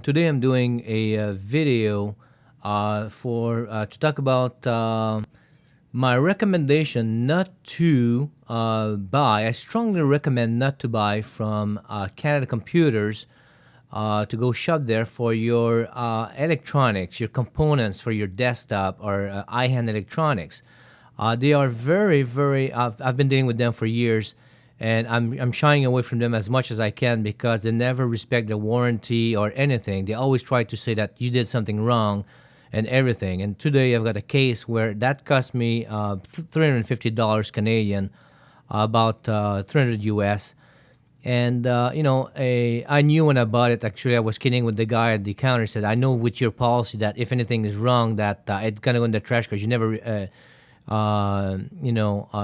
Today I'm doing a video for to talk about my recommendation not to buy. I strongly recommend not to buy from Canada Computers to go shop there for your electronics, your components for your desktop or iHand electronics. They are very, very. I've been dealing with them for years, and I'm shying away from them as much as I can because they never respect the warranty or anything. They always try to say that you did something wrong, and everything. And today I've got a case where that cost me $350 Canadian, about 300 US. And I knew when I bought it. Actually, I was kidding with the guy at the counter. Said, "I know with your policy that if anything is wrong, that it's gonna go in the trash because you never,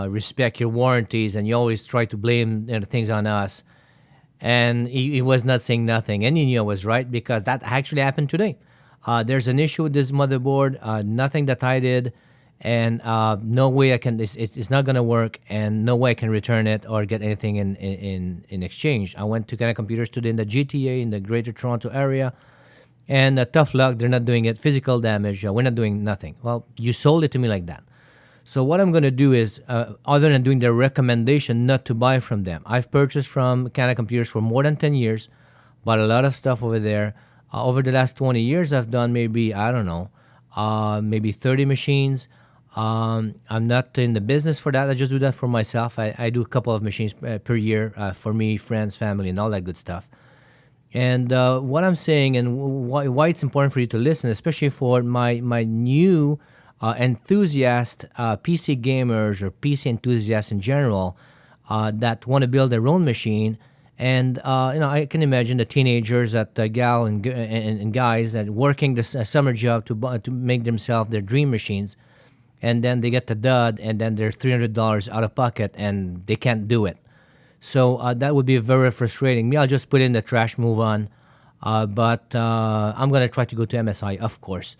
respect your warranties, and you always try to blame things on us." And he was not saying nothing, and he knew I was right because that actually happened today. There's an issue with this motherboard. Nothing that I did, and no way I can. It's not gonna work, and no way I can return it or get anything in exchange. I went to Canada Computers today in the GTA in the Greater Toronto area, and tough luck, they're not doing it. Physical damage. We're not doing nothing. Well, you sold it to me like that. So what I'm going to do is, other than doing the recommendation not to buy from them, I've purchased from Canada Computers for more than 10 years, bought a lot of stuff over there. Over the last 20 years, I've done maybe, I don't know, maybe 30 machines. I'm not in the business for that. I just do that for myself. I do a couple of machines per year for me, friends, family, and all that good stuff. And what I'm saying and why it's important for you to listen, especially for my new enthusiast PC gamers or PC enthusiasts in general that want to build their own machine. And I can imagine the teenagers that gal and guys that working this summer job to make themselves their dream machines, and then they get the dud, and then they're $300 out of pocket, and they can't do it. So that would be very frustrating. Me, I'll just put it in the trash, move on. But I'm gonna try to go to MSI, of course.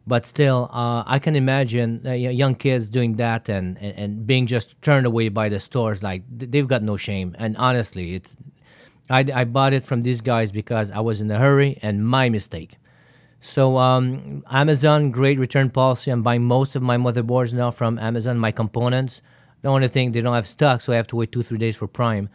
But still, I can imagine young kids doing that and being just turned away by the stores. Like they've got no shame. And honestly, I bought it from these guys because I was in a hurry and my mistake. So Amazon, great return policy. I'm buying most of my motherboards now from Amazon. My components. The only thing they don't have stock, so I have to wait 2-3 days for Prime.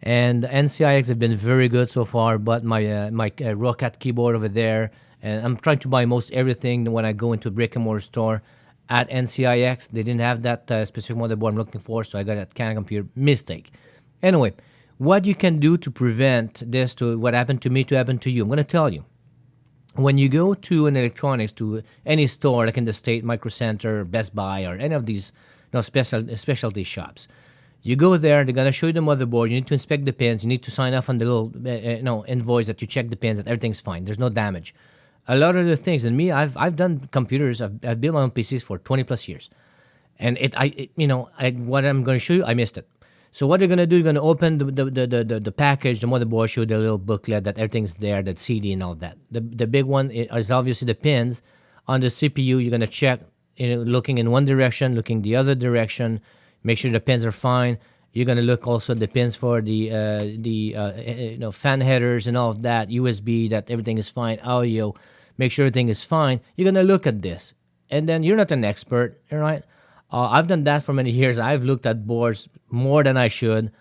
And NCIX have been very good so far. But my Rocket keyboard over there, and I'm trying to buy most everything when I go into a brick and mortar store at NCIX. They didn't have that specific motherboard I'm looking for, so I got it at Canon Computer. Mistake. Anyway, what you can do to prevent this to what happened to me to happen to you, I'm going to tell you. When you go to an electronics, to any store like in the state, Micro Center, Best Buy, or any of these specialty shops, you go there. They're gonna show you the motherboard. You need to inspect the pins. You need to sign off on the little invoice that you check the pins that everything's fine. There's no damage. A lot of the things, and me, I've done computers. I've built my own PCs for 20 plus years, and what I'm gonna show you, I missed it. So what you're gonna do, you're gonna open the package, the motherboard, show you the little booklet that everything's there, that CD and all that. The big one is obviously the pins on the CPU. You're gonna check, looking in one direction, looking the other direction, make sure the pins are fine. You're gonna look also at the pins for the fan headers and all of that, USB, that everything is fine, audio, make sure everything is fine. You're gonna look at this, and then you're not an expert, all right? I've done that for many years. I've looked at boards more than I should.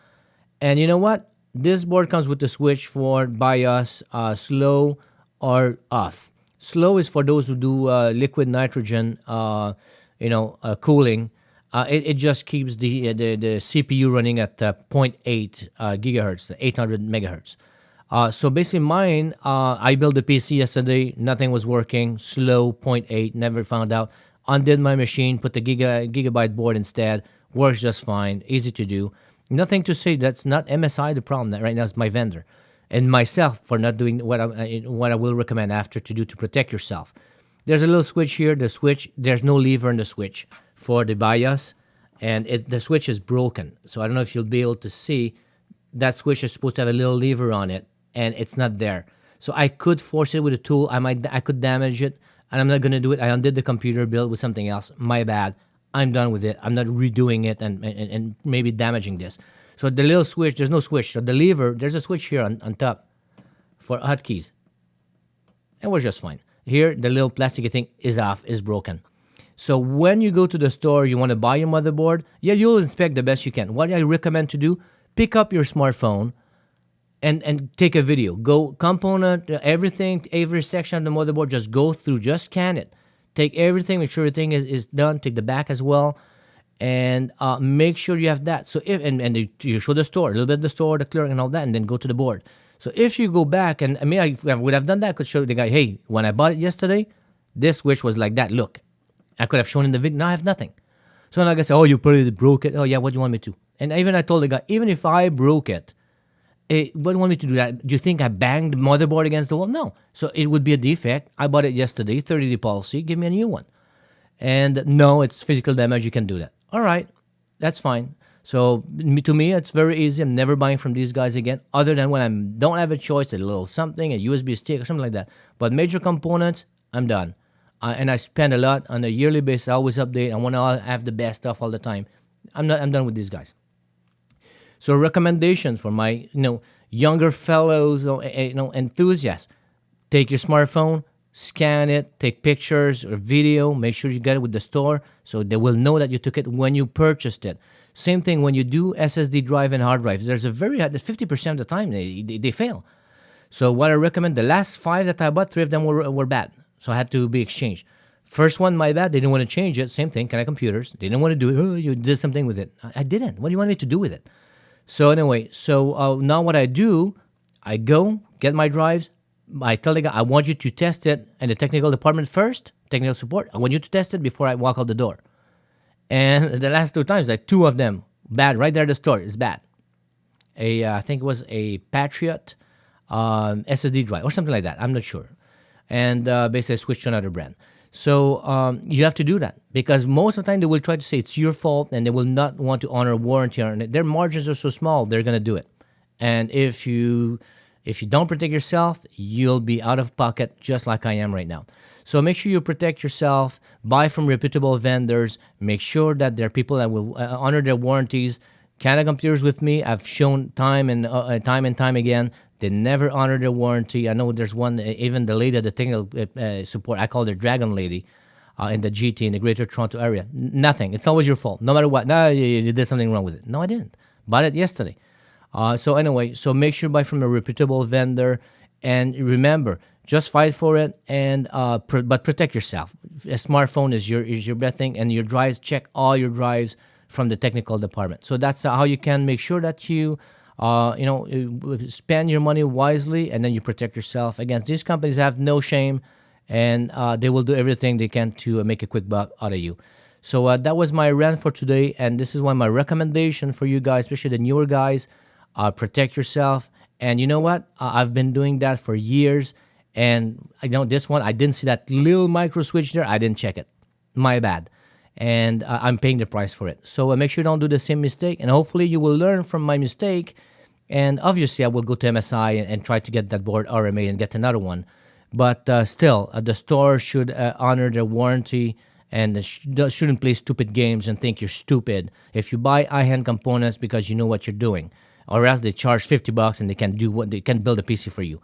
And you know what? This board comes with the switch for BIOS, slow or off. Slow is for those who do liquid nitrogen, cooling. It just keeps the CPU running at zero point 0.8 gigahertz, 800 megahertz. So basically, mine, I built the PC yesterday. Nothing was working. Slow, zero point 0.8. Never found out. Undid my machine, put the gigabyte board instead. Works just fine, easy to do. Nothing to say. That's not MSI the problem. That right now is my vendor, and myself for not doing what I will recommend after to do to protect yourself. There's a little switch here. The switch, there's no lever in the switch for the BIOS, and the switch is broken. So I don't know if you'll be able to see that switch is supposed to have a little lever on it, and it's not there. So I could force it with a tool. I could damage it, and I'm not going to do it. I undid the computer, built with something else. My bad. I'm done with it. I'm not redoing it and maybe damaging this. So the little switch, there's no switch. So the lever, there's a switch here on top for hotkeys. It was just fine. Here, the little plastic thing is off, is broken. So when you go to the store, you want to buy your motherboard, yeah, you'll inspect the best you can. What I recommend to do, pick up your smartphone and take a video. Go component, everything, every section of the motherboard, just go through, just scan it. Take everything, make sure everything is done. Take the back as well, and make sure you have that. So if and you show the store, a little bit of the store, the clerk, and all that, and then go to the board. So if you go back, and I mean, I would have done that, could show the guy, hey, when I bought it yesterday, this switch was like that. Look, I could have shown in the video. Now I have nothing. So now I say, oh, you probably broke it. Oh yeah, what do you want me to? And even I told the guy, even if I broke it, what do you want me to do? That? Do you think I banged the motherboard against the wall? No. So it would be a defect. I bought it yesterday, 30-day policy. Give me a new one. And no, it's physical damage. You can do that. All right, that's fine. So to me, it's very easy. I'm never buying from these guys again, other than when I don't have a choice, a little something, a USB stick or something like that. But major components, I'm done. And I spend a lot on a yearly basis. I always update. I want to have the best stuff all the time. I'm done with these guys. So recommendations for my younger fellows, enthusiasts: take your smartphone, scan it, take pictures or video. Make sure you get it with the store so they will know that you took it when you purchased it. Same thing when you do SSD drive and hard drives. There's a 50% of the time they fail. So what I recommend, the last 5 that I bought, 3 of them were bad. So I had to be exchanged. First one, my bad. They didn't want to change it. Same thing, kind of computers. They didn't want to do it. Oh, you did something with it. I didn't. What do you want me to do with it? So anyway, now what I do, I go get my drives. I tell the guy, I want you to test it in the technical department first, technical support. I want you to test it before I walk out the door. And the last 2 times, like 2 of them, bad. Right there at the store, it's bad. I think it was a Patriot SSD drive or something like that. I'm not sure. And basically I switched to another brand. So you have to do that because most of the time they will try to say it's your fault and they will not want to honor a warranty on it. Their margins are so small, they're going to do it. And if you don't protect yourself, you'll be out of pocket just like I am right now. So make sure you protect yourself, buy from reputable vendors, make sure that there are people that will honor their warranties. Canada Computers with me, I've shown time and time again, they never honor their warranty. I know there's one, even the lady at the technical support, I call her Dragon Lady, in the GT, in the Greater Toronto area. Nothing. It's always your fault. No matter what. No, you did something wrong with it. No, I didn't. Bought it yesterday. So anyway, so make sure you buy from a reputable vendor. And remember, just fight for it, and but protect yourself. A smartphone is your best thing, and your drives, check all your drives from the technical department. So that's how you can make sure that you spend your money wisely, and then you protect yourself against these companies. Have no shame, and they will do everything they can to make a quick buck out of you. So that was my rant for today, and this is one of my recommendation for you guys, especially the newer guys. Protect yourself, and you know what? I've been doing that for years, and this one, I didn't see that little micro switch there. I didn't check it. My bad. And I'm paying the price for it. So make sure you don't do the same mistake, and hopefully you will learn from my mistake. And obviously, I will go to MSI and try to get that board RMA and get another one. But still, the store should honor their warranty and shouldn't play stupid games and think you're stupid if you buy high-end components because you know what you're doing, or else they charge $50 and they can build a PC for you.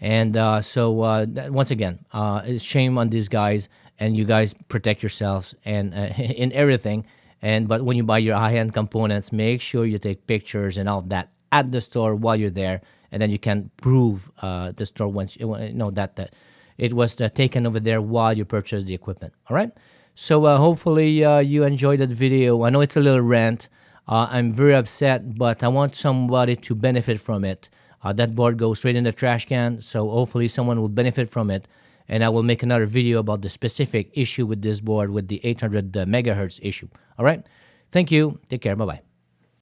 And once again, it's shame on these guys, and you guys protect yourselves and in everything. But when you buy your high-end components, make sure you take pictures and all of that at the store while you're there, and then you can prove the store once you know that it was taken over there while you purchased the equipment. All right. So hopefully you enjoyed that video. I know it's a little rant. I'm very upset, but I want somebody to benefit from it. That board goes straight in the trash can, so hopefully someone will benefit from it. And I will make another video about the specific issue with this board, with the 800 megahertz issue. All right? Thank you. Take care. Bye-bye.